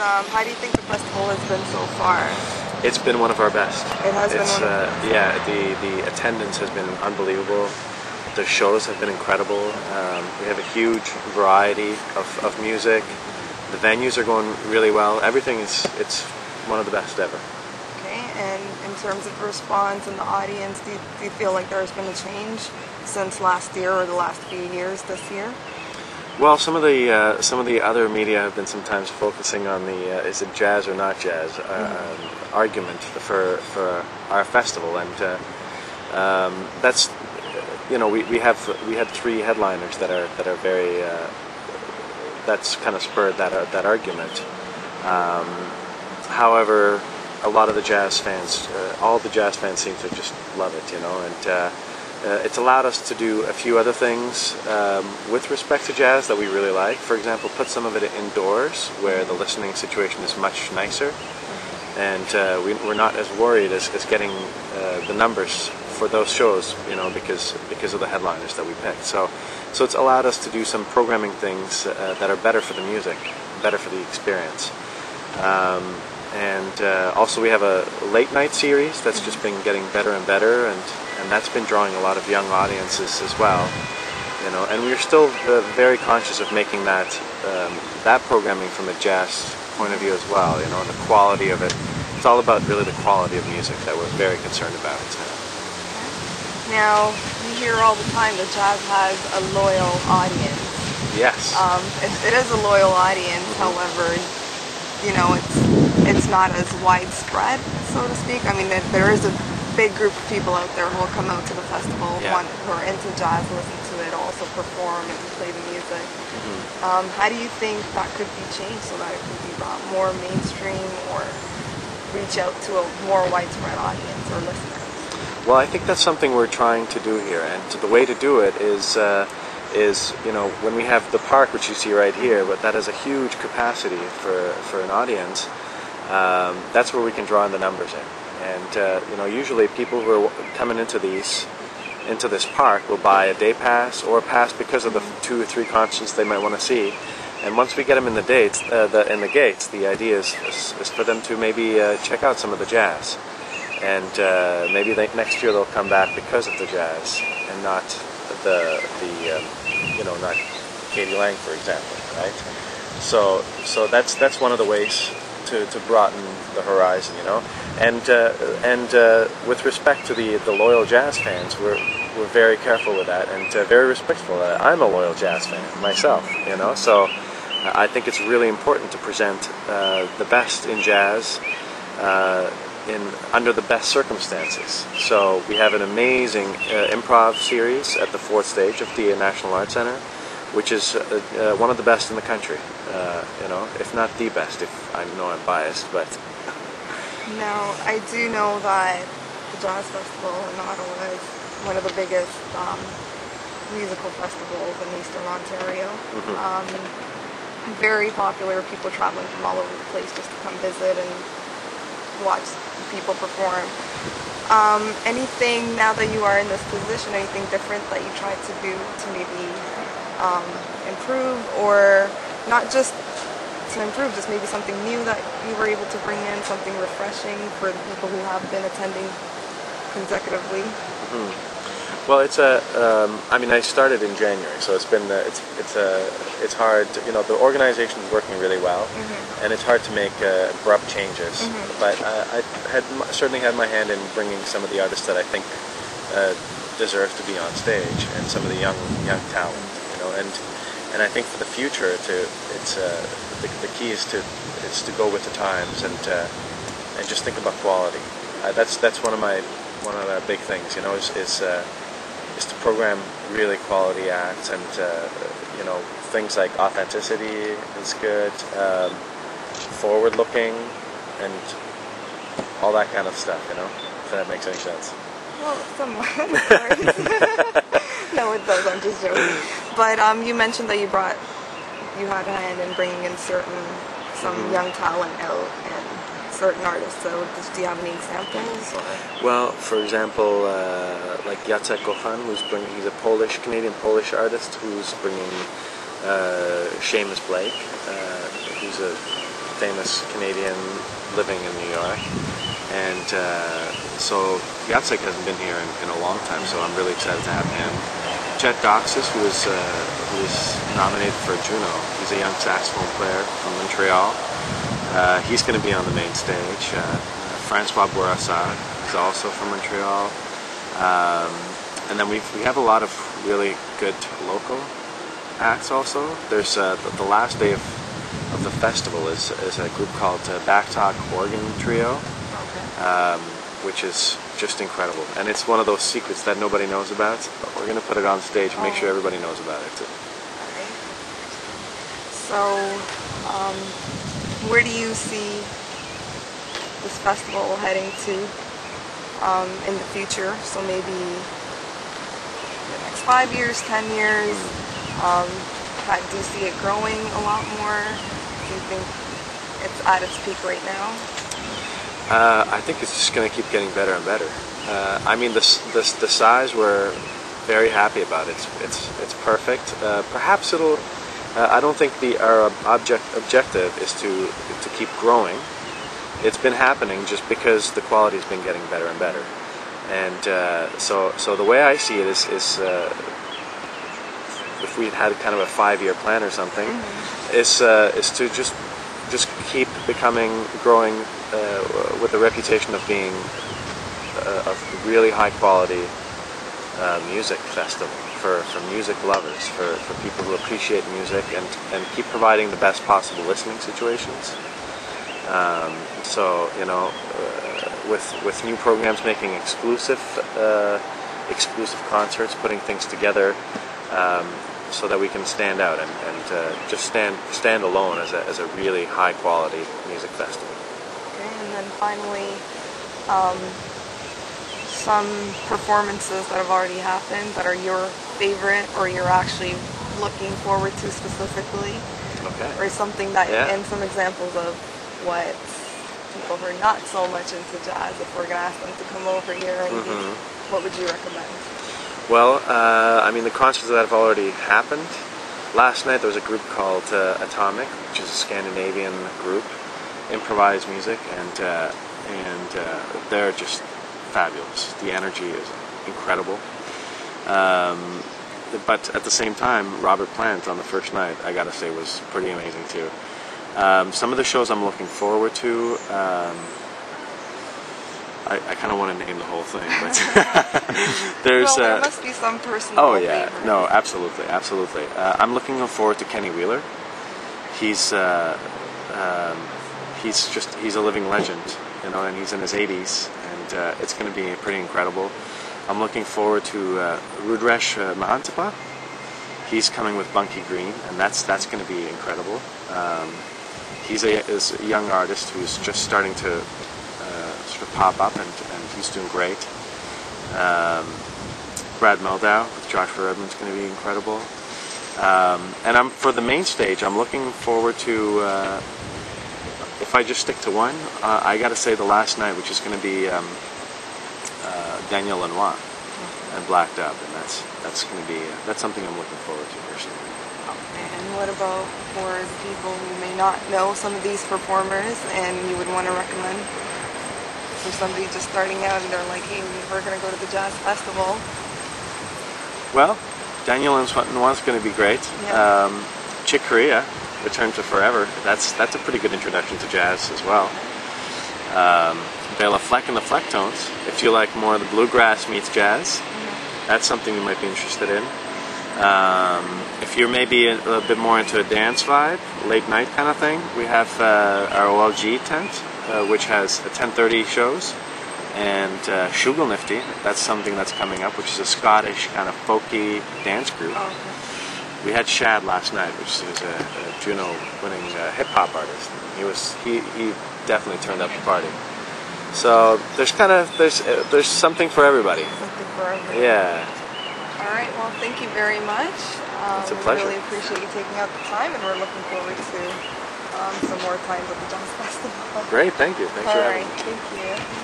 How do you think the festival has been so far? It's been one of our best. It has been one of the best. Yeah, the attendance has been unbelievable. The shows have been incredible. We have a huge variety of music. The venues are going really well. Everything it's one of the best ever. Okay, and in terms of response and the audience, do you feel like there's been a change since last year or the last few years this year? Well, some of the other media have been sometimes focusing on the is it jazz or not jazz argument for our festival, and that's we had three headliners that are very that's kind of spurred that argument. However, a lot of the jazz fans, all the jazz fans seem to just love it, and it's allowed us to do a few other things with respect to jazz that we really like. For example, put some of it indoors where the listening situation is much nicer, and we're not as worried as getting the numbers for those shows, because of the headliners that we picked. So it's allowed us to do some programming things that are better for the music, better for the experience. And also we have a late night series that's just been getting better and better, and that's been drawing a lot of young audiences as well. And we're still very conscious of making that programming from a jazz point of view as well. And the quality of it. It's all about really the quality of music that we're very concerned about. Now, we hear all the time that jazz has a loyal audience. Yes. It is a loyal audience, however, it's not as widespread, so to speak. I mean, there is a big group of people out there who will come out to the festival, who are into jazz, listen to it, also perform and play the music. How do you think that could be changed so that it could be brought more mainstream or reach out to a more widespread audience or listeners? Well, I think that's something we're trying to do here, and the way to do it is when we have the park, which you see right here, but that has a huge capacity for an audience. That's where we can draw in the numbers in, and usually people who are coming into this park will buy a day pass or a pass because of the 2 or 3 concerts they might want to see. And once we get them in the gates, the idea is for them to maybe check out some of the jazz. And maybe next year they'll come back because of the jazz and not not Katie Lang, for example, right? So that's one of the ways to broaden the horizon, And with respect to the loyal jazz fans, we're very careful with that and very respectful. I'm a loyal jazz fan myself, So I think it's really important to present the best in jazz. Under the best circumstances. So we have an amazing improv series at the 4th stage of the National Arts Center, which is one of the best in the country, if not the best, if I know I'm biased, but... Now, I do know that the Jazz Festival in Ottawa is one of the biggest musical festivals in Eastern Ontario. Very popular, people traveling from all over the place just to come visit and watch people perform. Anything, now that you are in this position, anything different that you tried to do to maybe improve, or not just to improve, just maybe something new that you were able to bring in, something refreshing for the people who have been attending consecutively? Well, I started in January, so it's been it's hard. The organization is working really well, and it's hard to make abrupt changes. But I certainly had my hand in bringing some of the artists that I think deserve to be on stage, and some of the young talent. And I think for the future, the key is to go with the times and just think about quality. That's one of our big things. Is to program really quality acts, and things like authenticity is good, forward looking, and all that kind of stuff, if that makes any sense. Well, somewhat. No, it does, I'm just joking. But you mentioned that you had a hand in bringing in some young talent out, and certain artists, so do you have any examples? Or? Well, for example, like Jacek Kochan, he's a Canadian-Polish artist who's bringing Seamus Blake, who's a famous Canadian living in New York. And so Jacek hasn't been here in a long time, so I'm really excited to have him. Jet Doxis, who was nominated for Juno. He's a young saxophone player from Montreal. He's going to be on the main stage. Francois Bourassa is also from Montreal. And then we have a lot of really good local acts also. There's the last day of the festival is a group called Backtalk Organ Trio, which is just incredible. And it's one of those secrets that nobody knows about, but we're going to put it on stage and make sure everybody knows about it too. So, where do you see this festival heading to in the future? So maybe the next 5 years, 10 years? Do you see it growing a lot more? Do you think it's at its peak right now? I think it's just going to keep getting better and better. I mean, the size we're very happy about. It's perfect. Perhaps it'll. I don't think our objective is to keep growing. It's been happening just because the quality's been getting better and better. And so the way I see it is if we had kind of a 5-year plan or something, is to just keep growing with the reputation of being a really high quality music festival for music lovers, for people who appreciate music, and keep providing the best possible listening situations. So you know, with new programs, making exclusive concerts, putting things together. So that we can stand out and just stand alone as a really high quality music festival. Okay, and then finally, some performances that have already happened that are your favorite or you're actually looking forward to specifically. Okay. Or something that, and some examples of what people who are not so much into jazz, if we're going to ask them to come over here, and what would you recommend? Well, I mean, the concerts that have already happened. Last night there was a group called Atomic, which is a Scandinavian group, improvised music, and they're just fabulous. The energy is incredible. But at the same time, Robert Plant on the first night, I gotta say, was pretty amazing too. Some of the shows I'm looking forward to. I kind of want to name the whole thing, but there's. Well, there must be some personal. Oh yeah, favorite. no, absolutely. I'm looking forward to Kenny Wheeler. He's a living legend, you know, and he's in his 80s, and it's going to be pretty incredible. I'm looking forward to Rudresh Mahantapa. He's coming with Bunky Green, and that's going to be incredible. He's a young artist who's just starting to sort of pop up, and he's doing great. Brad Meldau with Joshua Redmond's going to be incredible. And for the main stage, I'm looking forward to, if I just stick to one, I got to say the last night, which is going to be Daniel Lanois and Blacked Up, and that's going to be something I'm looking forward to personally. Okay, and what about for people who may not know some of these performers and you would want to recommend? For somebody just starting out and they're like, hey, we're going to go to the jazz festival. Well, Daniel Lanois is going to be great. Yeah. Chick Corea, Return to Forever, that's a pretty good introduction to jazz as well. Bela Fleck and the Flecktones, if you like more of the bluegrass meets jazz, that's something you might be interested in. If you're maybe a little bit more into a dance vibe, late night kind of thing, we have our OLG tent, which has 10:30 shows, and Shugelnifty, that's something that's coming up, which is a Scottish kind of folky dance group. Oh, okay. We had Shad last night, which is a Juno-winning hip-hop artist. He definitely turned up the party. So there's something for everybody. Something for everybody. Yeah. All right. Well, thank you very much. It's a pleasure. We really appreciate you taking out the time, and we're looking forward to some more times at the Jazz Festival. Great. Thank you. Thanks for having me. All right. Thank you.